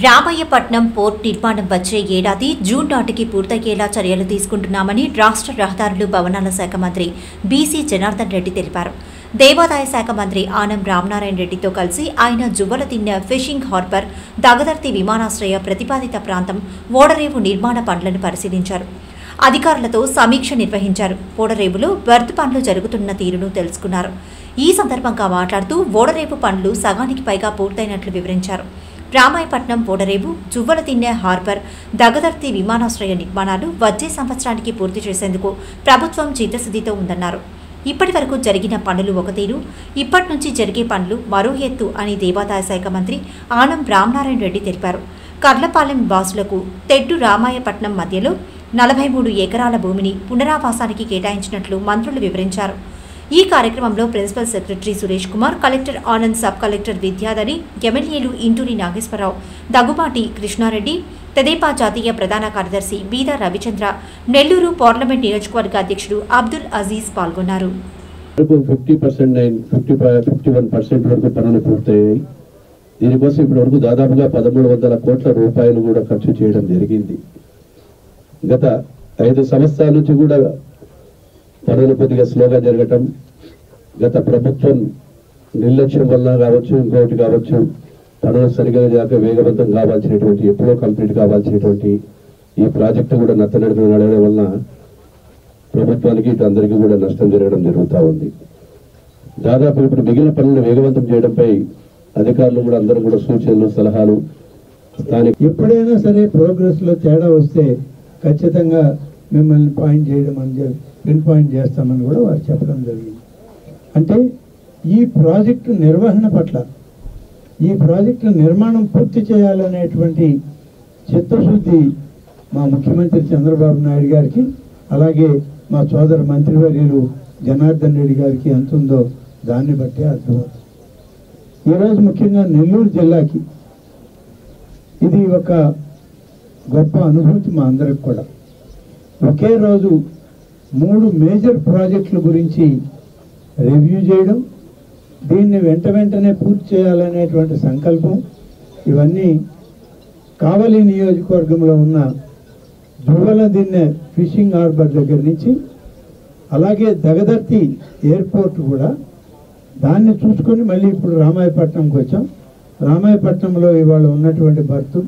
Ramayapatnam port నిర్మాణం వచ్చే ఏడాది జూన్ నాటికి పూర్తయ్యేలా చర్యలు తీసుకుంటున్నామని రాష్ట్ర రహదారులు భవనాల శాఖ మంత్రి బీసీ జనార్దన్ రెడ్డి తెలిపారు. దేవాదాయ శాఖ మంత్రి ఆనం రామనారాయణ రెడ్డితో కలిసి ఆయన జువ్వలదిన్నె ఫిషింగ్ హార్బర్, దగదర్తి విమానాశ్రయ ప్రతిపాదిత ప్రాంతం ఓడరేవు నిర్మాణ పనులను పరిశీలించారు. అధికారులతో సమీక్ష నిర్వహించారు. ఓడరేవులో బెర్త్ పనులు జరుగుతున్న తీరును తెలుసుకున్నారు. ఈ సందర్భంగా మాట్లాడుతూ ఓడరేవు పనులు సగానికి పైగా పూర్తయినట్లు వివరించారు. రామాయపట్నం ఓడరేవు, జువ్వలదిన్నె హార్బర్, దగదర్తి విమానాశ్రయ నిర్మాణాలు వచ్చే సంవత్సరానికి పూర్తి చేసేందుకు ప్రభుత్వం చిత్తశుద్ధితో ఉందన్నారు. ఇప్పటి వరకు జరిగిన పనులు ఒక తీరు, ఇప్పటి నుంచి జరిగే పనులు మరో ఎత్తు అని దేవాదాయ శాఖ మంత్రి ఆనం రామనారాయణ రెడ్డి తెలిపారు. కర్లపాలెం వాసులకు తెడ్డు రామాయపట్నం మధ్యలో 43 ఎకరాల భూమిని పునరావాసానికి కేటాయించినట్లు మంత్రులు వివరించారు. ఈ కార్యక్రమంలో principal secretary Suresh Kumar, collector Anand, sub collector Vidyadhari, ఎమ్మెల్యేలు ఇంటూరి నాగేశ్వరరావు, దగ్గుబాటి కృష్ణారెడ్డి, తెదేపా జాతీయ ప్రధాన కార్యదర్శి బీదా రవిచంద్ర, నెల్లూరు పార్లమెంట్ నియోజకవర్గ అధ్యక్షుడు అబ్దుల్ అజీజ్ పాల్గొన్నారు. 51% వరకు పనులు పూర్తయ్యాయి. దీనికోసం ఇప్పటి వరకు దాదాపుగా 1300 కోట్ల రూపాయలు కూడా ఖర్చు చేయడం జరిగింది. గత 5 సంవత్సరాల నుంచి కూడా పనులు కొద్దిగా స్లోగా జరగటం, గత ప్రభుత్వం నిర్లక్ష్యం వల్ల కావచ్చు, ఇంకోటి కావచ్చు, పనులు సరిగా జాక వేగవంతం కావాల్సినటువంటి, ఎప్పుడో కంప్లీట్ కావాల్సినటువంటి ఈ ప్రాజెక్టు కూడా నత్తనడుగున నడవడం వల్ల ప్రభుత్వానికి ఇటు అందరికీ కూడా నష్టం జరగడం జరుగుతూ ఉంది. దాదాపు ఇప్పుడు మిగిలిన పనులను వేగవంతం చేయడంపై అధికారులు కూడా అందరూ కూడా సూచనలు, సలహాలు స్థానిక ఎప్పుడైనా సరే ప్రోగ్రెస్ లో తేడా వస్తే ఖచ్చితంగా మిమ్మల్ని పాయింట్ చేయడం అని పిన్ పాయింట్ చేస్తామని కూడా వారు చెప్పడం జరిగింది. అంటే ఈ ప్రాజెక్టు నిర్వహణ పట్ల, ఈ ప్రాజెక్టు నిర్మాణం పూర్తి చేయాలనేటువంటి చిత్తశుద్ధి మా ముఖ్యమంత్రి చంద్రబాబు నాయుడు గారికి, అలాగే మా సోదర మంత్రివర్యులు జనార్దన్ రెడ్డి గారికి ఎంత ఉందో దాన్ని బట్టే అర్థమవుతుంది. ఈరోజు ముఖ్యంగా నెల్లూరు జిల్లాకి ఇది ఒక గొప్ప అనుభూతి మా అందరికి కూడా. ఒకే రోజు 3 మేజర్ ప్రాజెక్టుల గురించి రివ్యూ చేయడం, దీన్ని వెంటనే పూర్తి చేయాలనేటువంటి సంకల్పం, ఇవన్నీ కావలి నియోజకవర్గంలో ఉన్న జువ్వలదిన్నె ఫిషింగ్ హార్బర్ దగ్గర నుంచి అలాగే దగదర్తి ఎయిర్పోర్ట్ కూడా దాన్ని చూసుకొని మళ్ళీ ఇప్పుడు రామాయపట్నంకి వచ్చాం. రామాయపట్నంలో ఇవాళ ఉన్నటువంటి బర్తు